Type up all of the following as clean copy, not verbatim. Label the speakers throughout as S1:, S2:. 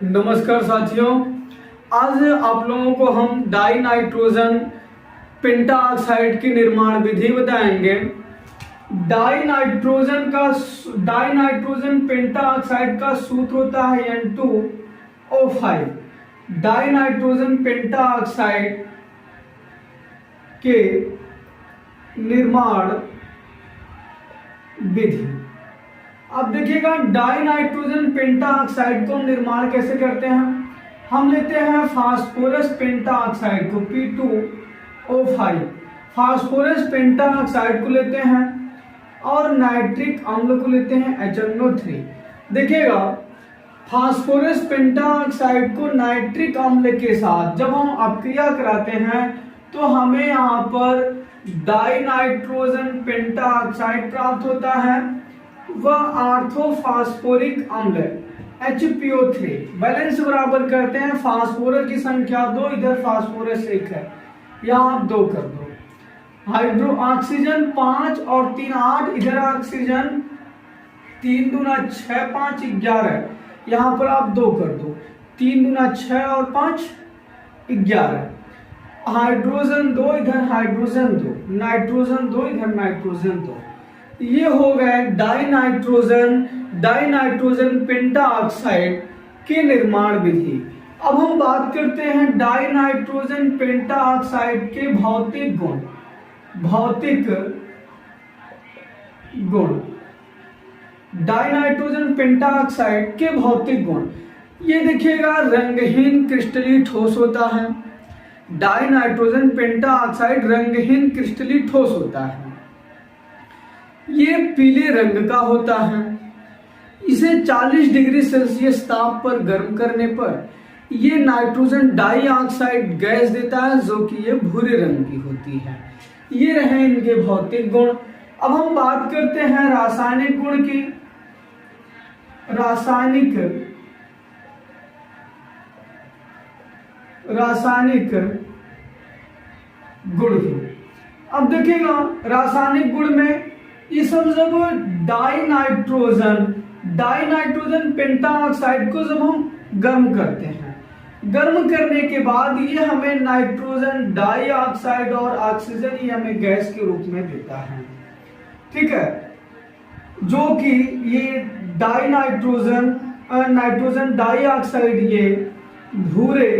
S1: नमस्कार साथियों, आज आप लोगों को हम डाई नाइट्रोजन पेंटाऑक्साइड की निर्माण विधि बताएंगे। डाई नाइट्रोजन पेंटाऑक्साइड का सूत्र होता है N2O5। डाई नाइट्रोजन पेंटाऑक्साइड के निर्माण विधि। अब देखिएगा, डाई नाइट्रोजन पेंटाऑक्साइड को निर्माण कैसे करते हैं। हम लेते हैं फास्फोरस पेंटाऑक्साइड को P2O5, फास्फोरस पेंटाऑक्साइड को लेते हैं और नाइट्रिक अम्ल को लेते हैं HNO3। देखिएगा, फास्फोरस पेंटाऑक्साइड को नाइट्रिक अम्ल के साथ जब हम अपक्रिया कराते हैं तो हमें यहाँ पर डाई नाइट्रोजन पेंटाऑक्साइड प्राप्त होता है। वह आर्थोफास्फोरिक अम्ल HPO3 बैलेंस बराबर करते हैं। फास्फोरस की संख्या 2, इधर फास्फोरस 1 है, यहाँ आप 2 कर दो। हाइड्रो ऑक्सीजन 5 और 3 8, इधर ऑक्सीजन 3 दूना 6 5 11, यहाँ पर आप 2 कर दो। 3 दूना 6 और 5 11। हाइड्रोजन 2, इधर हाइड्रोजन 2, नाइट्रोजन 2, इधर नाइट्रोजन 2। ये हो गए डाई नाइट्रोजन पेंटाऑक्साइड के निर्माण विधि। अब हम बात करते हैं डाई नाइट्रोजन पेंटाऑक्साइड के भौतिक गुण। डाई नाइट्रोजन पेंटाऑक्साइड के भौतिक गुण ये देखिएगा, रंगहीन क्रिस्टली ठोस होता है। डाई नाइट्रोजन पेंटाऑक्साइड रंगहीन क्रिस्टली ठोस होता है। ये पीले रंग का होता है। इसे 40 डिग्री सेल्सियस ताप पर गर्म करने पर ये नाइट्रोजन डाइऑक्साइड गैस देता है, जो कि ये भूरे रंग की होती है। ये रहे इनके भौतिक गुण। अब हम बात करते हैं रासायनिक गुण की। रासायनिक गुण की अब देखिएगा, रासायनिक गुण में ये सब जब डाई नाइट्रोजन पेंटाऑक्साइड को जब हम गर्म करते हैं, गर्म करने के बाद ये हमें नाइट्रोजन डाइऑक्साइड और ऑक्सीजन ये हमें गैस के रूप में देता है। ठीक है, जो कि ये नाइट्रोजन डाइऑक्साइड ये भूरे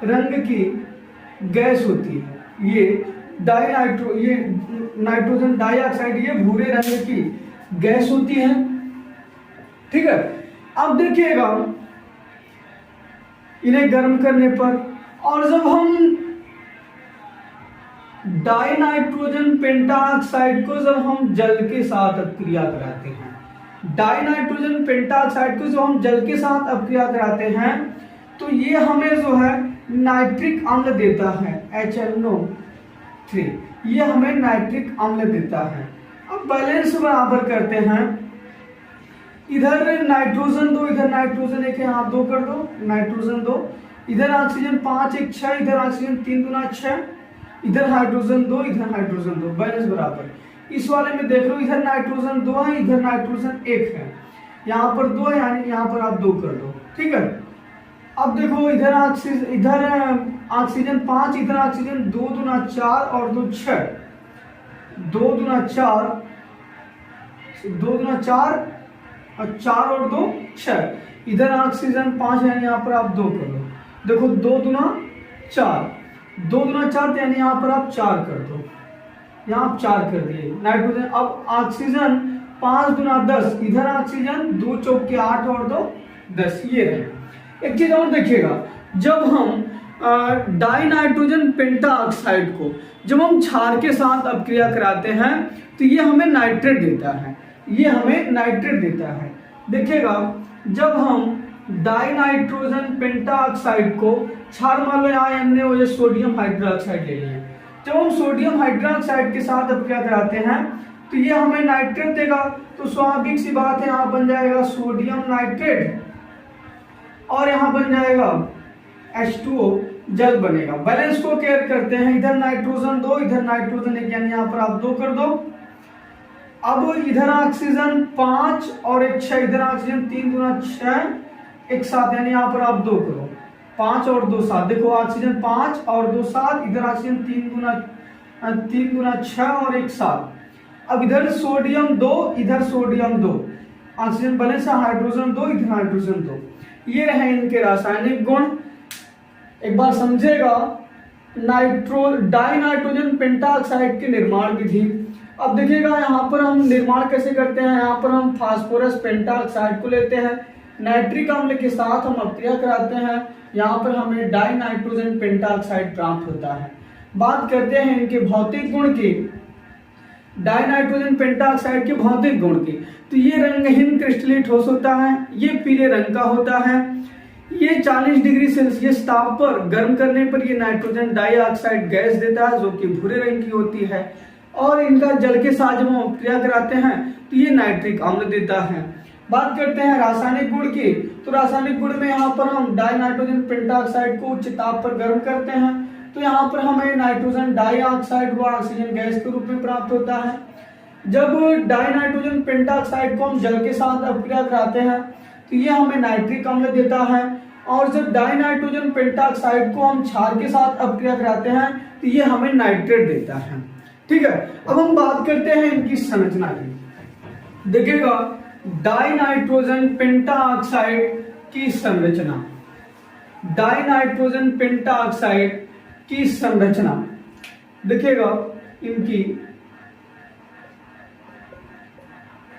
S1: रंग की गैस होती है। ये नाइट्रोजन डाइऑक्साइड ये भूरे रंग की गैस होती है। ठीक है, अब देखिएगा, इन्हें गर्म करने पर और जब हम डाई नाइट्रोजन पेंटाऑक्साइड को जब हम जल के साथ अपक्रिया कराते हैं, डाई नाइट्रोजन पेंटाऑक्साइड को जब हम जल के साथ अपक्रिया कराते हैं तो ये हमें जो है नाइट्रिक अम्ल देता है HNO3। ये हमें नाइट्रिक अम्ल देता है। अब बैलेंस बराबर करते हैं। इधर नाइट्रोजन 2, इधर नाइट्रोजन 1 है, यहाँ 2 कर दो। नाइट्रोजन 2, इधर ऑक्सीजन 5 1 6, इधर ऑक्सीजन 3 दूना 6, इधर हाइड्रोजन 2, इधर हाइड्रोजन 2, बैलेंस बराबर। इस वाले में देख लो, इधर नाइट्रोजन 2 है, इधर नाइट्रोजन 1 है, यहाँ पर 2 है, यानी यहाँ पर आप 2 कर दो। ठीक है, अब देखो, इधर ऑक्सीजन 5, इधर ऑक्सीजन 2 दूना 4 और 2 6, 2 दूना 4 और 4 और 2 6, इधर ऑक्सीजन 5 है, यहाँ पर आप 2 कर दो। देखो, 2 दूना 4, यानी यहाँ पर आप 4 कर दो। यहाँ आप 4 कर दिए नाइट्रोजन। अब ऑक्सीजन 5 दूना 10, इधर ऑक्सीजन 2 चौक के 8 और 2 10। ये है। एक चीज और देखिएगा, जब हम डाई नाइट्रोजन पेंटाऑक्साइड को जब हम क्षार के साथ अपक्रिया कराते हैं तो ये हमें नाइट्रेट देता है। देखिएगा, जब हम डाई नाइट्रोजन पेंटाऑक्साइड को क्षार, मान लो यहाँ हमने वो सोडियम हाइड्रोक्साइड ले लिया, जब हम सोडियम हाइड्रोक्साइड के साथ अपक्रिया कराते हैं तो ये हमें नाइट्रेट देगा। तो स्वाभाविक सी बात है, यहाँ बन जाएगा सोडियम नाइट्रेट और यहाँ बन जाएगा H2O, जल बनेगा। बैलेंस को केयर करते हैं, इधर नाइट्रोजन 2, इधर नाइट्रोजन 1, यानी यहाँ पर आप 2 कर दो। अब इधर ऑक्सीजन 5 और एक 6, इधर ऑक्सीजन 3 दूना 6 एक साथ, यानी यहाँ पर आप 2 करो, 5 और 2 7, देखो ऑक्सीजन 5 और 2 7, इधर ऑक्सीजन 3 दूना 6 और एक 7। अब इधर सोडियम 2, इधर सोडियम 2, ऑक्सीजन बने से हाइड्रोजन 2, इधर हाइड्रोजन 2। ये रहे इनके रासायनिक गुण। एक बार समझेगा डाई नाइट्रोजन पेंटाऑक्साइड की निर्माण विधि। अब देखिएगा यहाँ पर हम निर्माण कैसे करते हैं। यहाँ पर हम फास्फोरस पेंटाऑक्साइड को लेते हैं, नाइट्रिक अम्ल के साथ हम अपक्रिया कराते हैं, यहाँ पर हमें डाई नाइट्रोजन पेंटाऑक्साइड प्राप्त होता है। बात करते हैं इनके भौतिक गुण की, डाई नाइट्रोजन पेंटाऑक्साइड के भौतिक गुण की। तो ये रंगहीन क्रिस्टलीय ठोस होता है, ये पीले रंग का होता है, ये 40 डिग्री सेल्सियस ताप पर गर्म करने पर ये नाइट्रोजन डाइऑक्साइड गैस देता है जो कि भूरे रंग की होती है, और इनका जल के साथ जब हम अपक्रिया कराते हैं तो ये नाइट्रिक अम्ल देता है। बात करते हैं रासायनिक गुण की। तो रासायनिक गुण में यहाँ पर हम डाई नाइट्रोजन पेंटाऑक्साइड को उच्च ताप पर गर्म करते हैं, तो यहाँ पर हमें नाइट्रोजन डाइऑक्साइड व ऑक्सीजन गैस के रूप में प्राप्त होता है। जब डाई नाइट्रोजन पेंटाऑक्साइड को हम जल के साथ अपक्रिया कराते हैं तो ये हमें नाइट्रिक अम्ल देता है, और जब डाई नाइट्रोजन पेंटाऑक्साइड को हम क्षार के साथ अपक्रिया कराते हैं तो ये हमें नाइट्रेट देता है। ठीक है, अब हम बात करते हैं इनकी संरचना की। देखिएगा डाई नाइट्रोजन पेंटाऑक्साइड की संरचना, डाई नाइट्रोजन पेंटाऑक्साइड की संरचना देखिएगा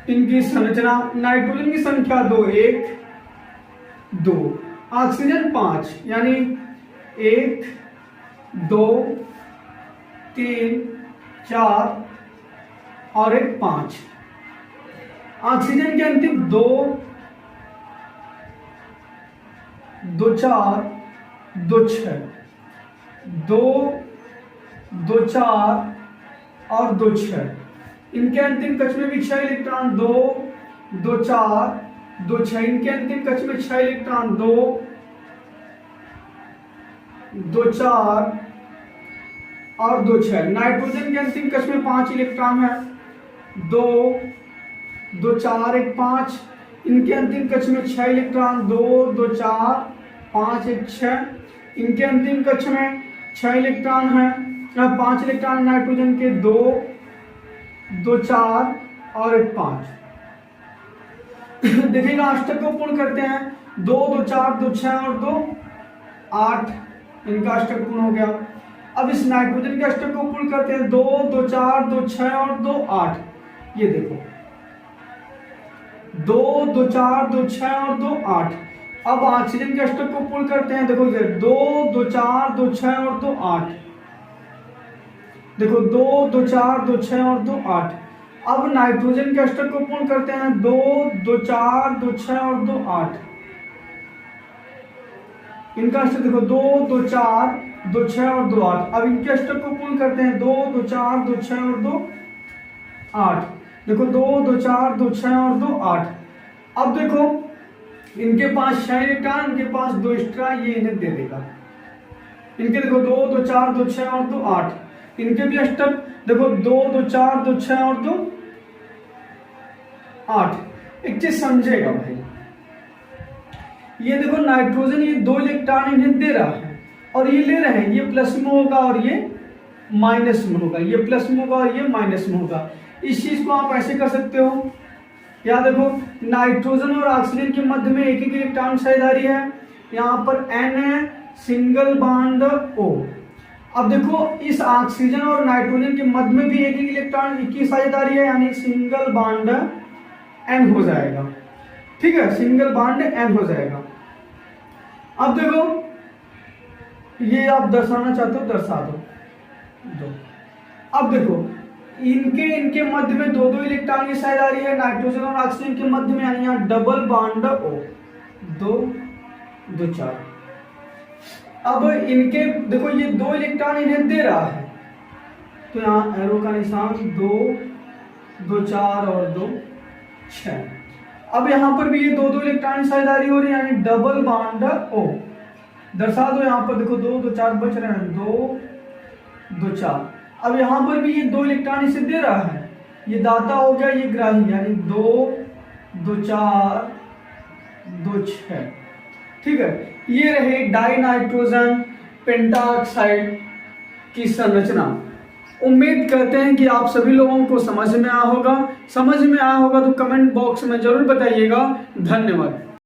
S1: इनकी संरचना। नाइट्रोजन की संख्या 2 1 2, ऑक्सीजन 5, यानी 1 2 3 4 और एक 5। ऑक्सीजन के अंतिम 2 2 4 2 6, 2 2 4 और 2 6। इनके अंतिम कक्ष में भी 6 इलेक्ट्रॉन, 2 2 4 2 6। इनके अंतिम कक्ष में 6 इलेक्ट्रॉन, 2 2 4 और 2 6। नाइट्रोजन के अंतिम कक्ष में 5 इलेक्ट्रॉन है, 2 2 4 1 5। इनके अंतिम कक्ष में 6 इलेक्ट्रॉन, 2 2 4 5 1 6। इनके अंतिम कक्ष में 6 इलेक्ट्रॉन है, 5 इलेक्ट्रॉन नाइट्रोजन के, 2 2 4 और एक 5। देखिएगा अष्टक को पूर्ण करते हैं, 2 2 4 2 6 और 2 8। इनका अष्टक पूर्ण हो गया। अब इस नाइट्रोजन के अष्टक को पूर्ण करते हैं, 2 2 4 2 6 और 2 8। ये देखो 2 2 4 2 6 और 2 8। अब ऑक्सीजन के अष्टक को पूर्ण करते हैं, देखो 2 2 4 2 6 और 2 8। देखो 2 2 4 2 6 और 2 8। अब नाइट्रोजन के अष्टक को पूर्ण करते हैं, 2 2 4 2 6 और 2 8। इनका अष्टक देखो 2 2 4 2 6 और 2 8। अब इनके अष्टक को पूर्ण करते हैं, 2 2 4 2 6 और 2 8। देखो 2 2 4 2 6 और 2 8। अब देखो इनके पास 6 इलेक्ट्रॉन, इनके पास 2 एक्स्ट्रा, ये इन्हें दे देगा। इनके देखो 2 2 4 2 6 और 2 8। इनके भी अष्टक देखो 2 2 4 2 6 और 2 8। एक चीज समझेगा भाई, ये देखो नाइट्रोजन ये 2 इलेक्ट्रॉन इन्हें दे रहा है और ये ले रहे हैं, ये प्लस में होगा और ये माइनस में होगा, ये प्लस में होगा और ये माइनस में होगा। इस चीज को आप ऐसे कर सकते हो, या देखो नाइट्रोजन और ऑक्सीजन के मध्य में एक इलेक्ट्रॉन साझेदारी है, यहाँ पर N है, सिंगल बॉन्ड O। अब देखो इस ऑक्सीजन और नाइट्रोजन के मध्य में भी एक इलेक्ट्रॉन की साझेदारी है, यानी सिंगल बॉन्ड N हो जाएगा। ठीक है, सिंगल बॉन्ड N हो जाएगा। अब देखो ये आप दर्शाना चाहते हो, दर्शा दो। अब देखो इनके मध्य में 2 इलेक्ट्रॉन की साझेदारी है, नाइट्रोजन और ऑक्सीजन के मध्य में, यानी यहाँ डबल बॉन्ड O, 2 2 4। अब इनके देखो ये 2 इलेक्ट्रॉन इन्हें दे रहा है, तो यहाँ एरो का निशान 2 2 4 और 2 6। अब यहाँ पर भी ये 2 इलेक्ट्रॉन की साझेदारी हो रही है, यानी डबल बॉन्ड O। दर्शा दो, यहाँ पर देखो 2 2 4 बच रहे हैं, 2 2 4। अब यहाँ पर भी ये 2 इलेक्ट्रॉन इसे दे रहा है, ये दाता हो गया, ये ग्राही, यानी 2 2 4 2 6। ठीक है, ये रही डाई नाइट्रोजन पेंटाऑक्साइड की संरचना। उम्मीद करते हैं कि आप सभी लोगों को समझ में आया होगा। समझ में आया होगा तो कमेंट बॉक्स में जरूर बताइएगा। धन्यवाद।